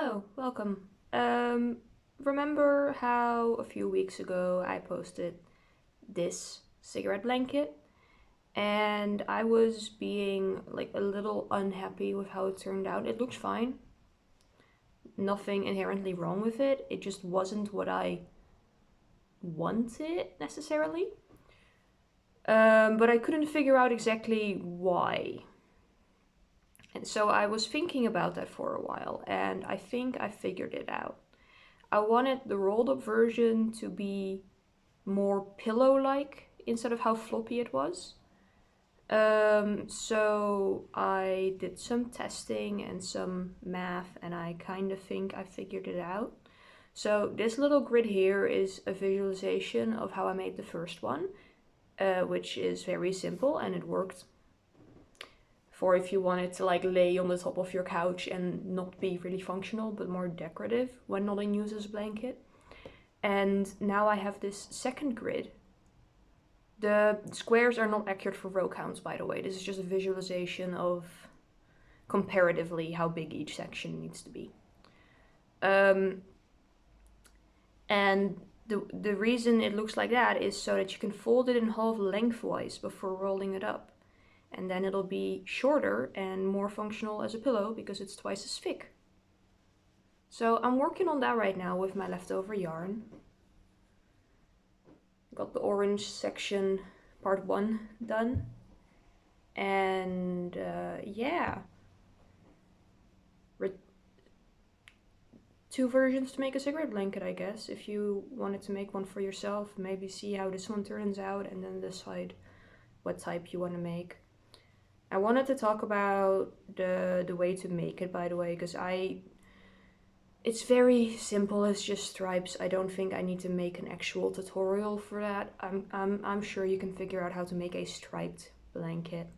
Hello, welcome. Remember how a few weeks ago I posted this cigarette blanket and I was being like a little unhappy with how it turned out. It looks fine. Nothing inherently wrong with it. It just wasn't what I wanted necessarily. But I couldn't figure out exactly why. And so I was thinking about that for a while, and I think I figured it out. I wanted the rolled up version to be more pillow-like instead of how floppy it was. So I did some testing and some math, and I kind of think I figured it out. So this little grid here is a visualization of how I made the first one, which is very simple, and it worked for if you wanted to like lay on the top of your couch and not be really functional but more decorative when not in use as a blanket. And now I have this second grid. The squares are not accurate for row counts, by the way. This is just a visualization of comparatively how big each section needs to be. And the reason it looks like that is so that you can fold it in half lengthwise before rolling it up. And then it'll be shorter and more functional as a pillow because it's twice as thick. So I'm working on that right now with my leftover yarn. Got the orange section part 1 done. And yeah. Two versions to make a cigarette blanket, I guess. If you wanted to make one for yourself, maybe see how this one turns out and then decide what type you want to make. I wanted to talk about the way to make it, by the way, because it's very simple. It's just stripes. I don't think I need to make an actual tutorial for that. I'm sure you can figure out how to make a striped blanket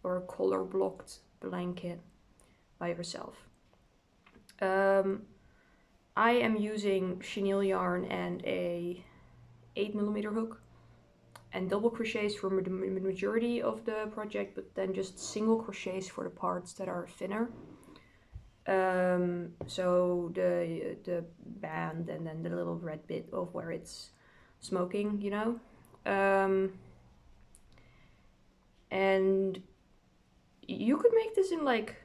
or a color blocked blanket by yourself. I am using chenille yarn and a 8mm hook. And double crochets for the majority of the project, but then just single crochets for the parts that are thinner. So the band and then the little red bit of where it's smoking, you know. And you could make this in like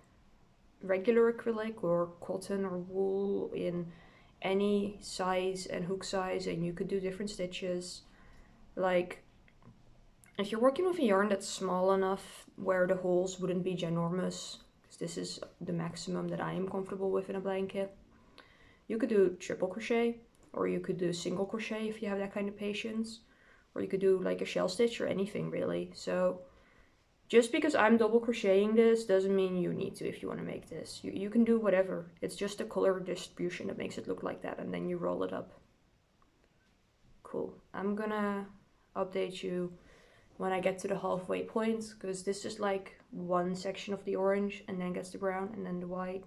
regular acrylic or cotton or wool in any size and hook size, and you could do different stitches. Like, if you're working with a yarn that's small enough where the holes wouldn't be ginormous, because this is the maximum that I am comfortable with in a blanket, you could do triple crochet, or you could do single crochet if you have that kind of patience, or you could do like a shell stitch or anything really. So just because I'm double crocheting this doesn't mean you need to if you want to make this. You can do whatever. It's just the color distribution that makes it look like that, and then you roll it up. Cool. I'm gonna update you when I get to the halfway point, because this is like one section of the orange and then gets the brown and then the white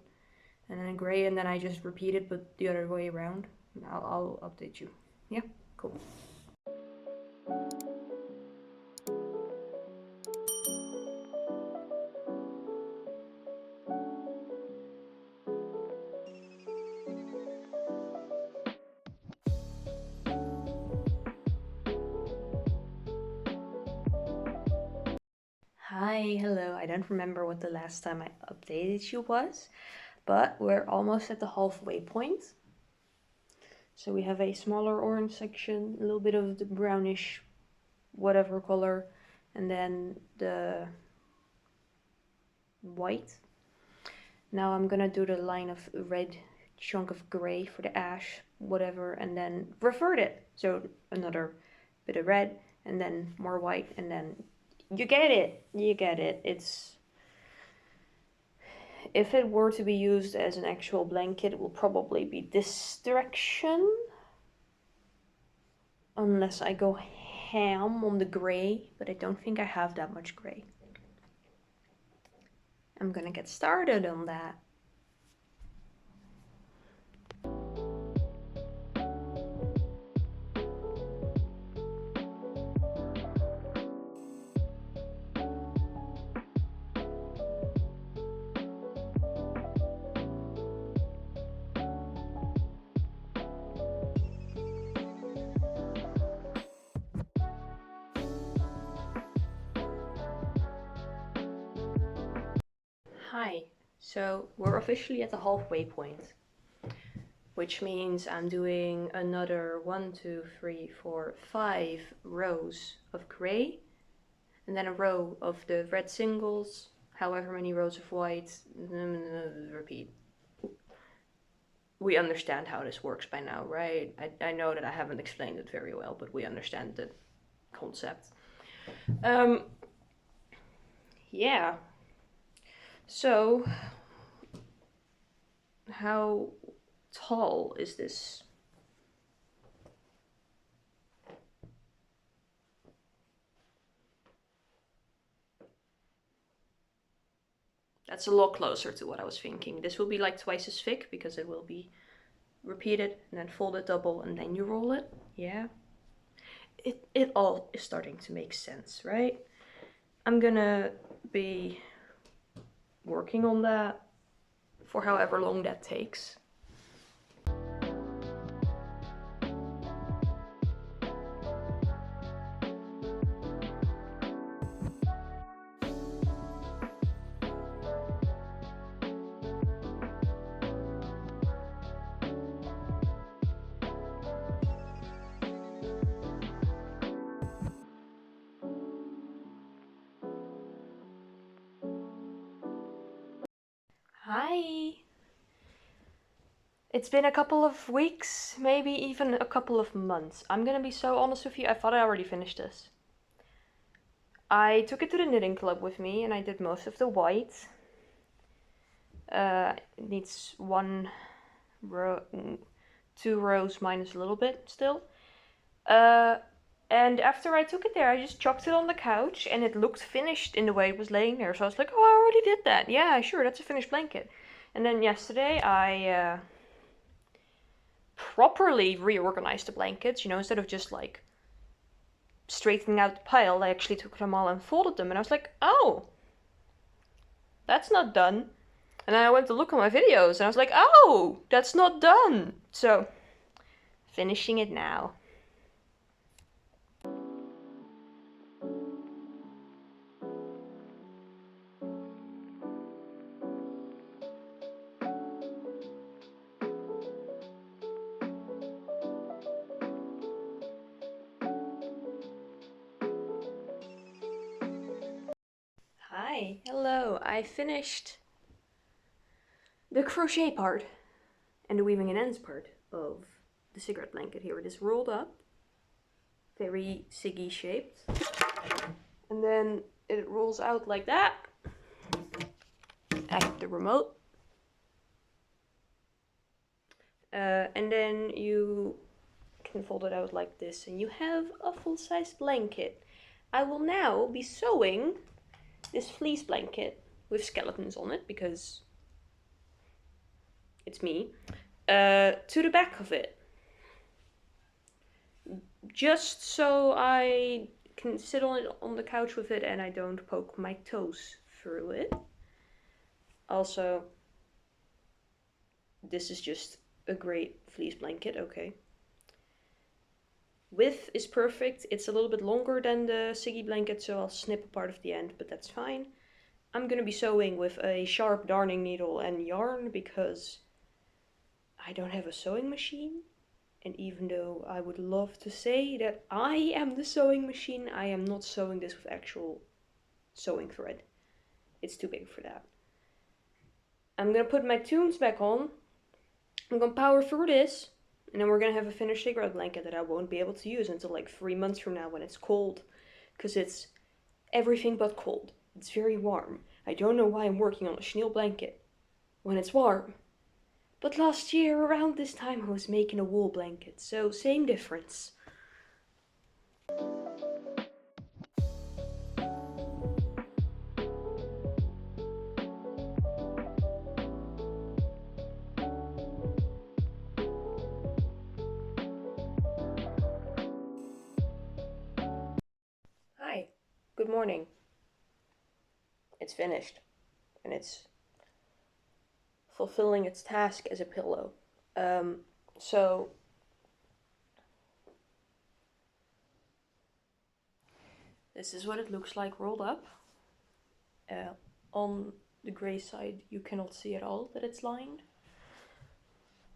and then gray, and then I just repeat it but the other way around. I'll update you. Yeah, cool. Hi, hello. I don't remember what the last time I updated you was, but we're almost at the halfway point. So we have a smaller orange section, a little bit of the brownish whatever color, and then the white. Now I'm gonna do the line of red chunk of gray for the ash, whatever, and then revert it. So another bit of red and then more white, and then you get it. It's, if it were to be used as an actual blanket, it will probably be this direction, unless I go ham on the gray, but I don't think I have that much gray. I'm gonna get started on that. Hi. So we're officially at the halfway point, which means I'm doing another 1, 2, 3, 4, 5 rows of gray, and then a row of the red singles, however many rows of white, repeat. We understand how this works by now, right? I know that I haven't explained it very well, but we understand the concept. Yeah. So, how tall is this? That's a lot closer to what I was thinking. This will be like twice as thick because it will be repeated and then folded double and then you roll it. Yeah. It all is starting to make sense, right? I'm gonna be working on that for however long that takes. Hi! It's been a couple of weeks, maybe even a couple of months. I'm gonna be so honest with you, I thought I already finished this. I took it to the knitting club with me and I did most of the white. It needs 1 row, 2 rows minus a little bit still. And after I took it there, I just chucked it on the couch and it looked finished in the way it was laying there. So I was like, oh, I already did that. Yeah, sure, that's a finished blanket. And then yesterday I properly reorganized the blankets, you know, instead of just like straightening out the pile, I actually took them all and folded them. And I was like, oh, that's not done. And then I went to look at my videos and I was like, oh, that's not done. So, finishing it now. Hi, hello. I finished the crochet part and the weaving and ends part of the cigarette blanket. Here it is rolled up, very Siggy shaped, and then it rolls out like that at the remote, and then you can fold it out like this and you have a full-size blanket. I will now be sewing this fleece blanket with skeletons on it because it's me, to the back of it, just so I can sit on it on the couch with it and I don't poke my toes through it. Also, this is just a great fleece blanket, okay. Width is perfect. It's a little bit longer than the Siggy blanket, so I'll snip a part of the end, but that's fine. I'm gonna be sewing with a sharp darning needle and yarn because I don't have a sewing machine. And even though I would love to say that I am the sewing machine, I am not sewing this with actual sewing thread. It's too big for that. I'm gonna put my tunes back on. I'm gonna power through this. And then we're gonna have a finished cigarette blanket that I won't be able to use until like 3 months from now when it's cold. Because it's everything but cold. It's very warm. I don't know why I'm working on a chenille blanket when it's warm. But last year around this time I was making a wool blanket, so same difference. Hi, good morning. It's finished, and it's fulfilling its task as a pillow. So this is what it looks like rolled up. On the gray side you cannot see at all that it's lined.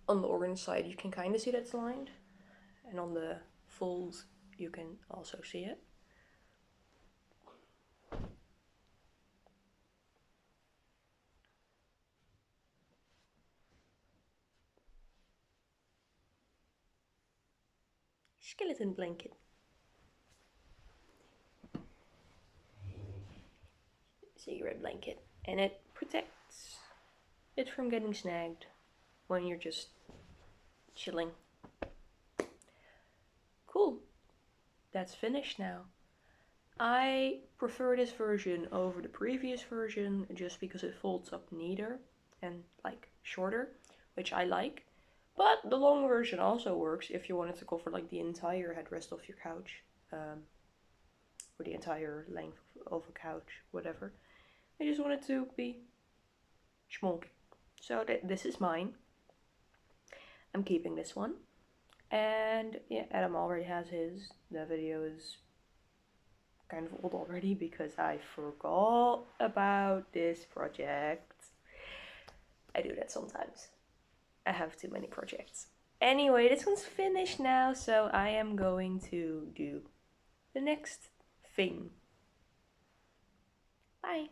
On the orange side you can kind of see that it's lined, and on the folds you can also see it. Skeleton blanket. Cigarette blanket, and it protects it from getting snagged when you're just chilling. Cool. That's finished now. I prefer this version over the previous version just because it folds up neater and like shorter, which I like. But the long version also works if you wanted to cover like the entire headrest of your couch, or the entire length of a couch, whatever. I just want it to be small. So this is mine. I'm keeping this one. And yeah, Adam already has his. The video is kind of old already because I forgot about this project. I do that sometimes. I have too many projects. Anyway, this one's finished now, so I am going to do the next thing. Bye.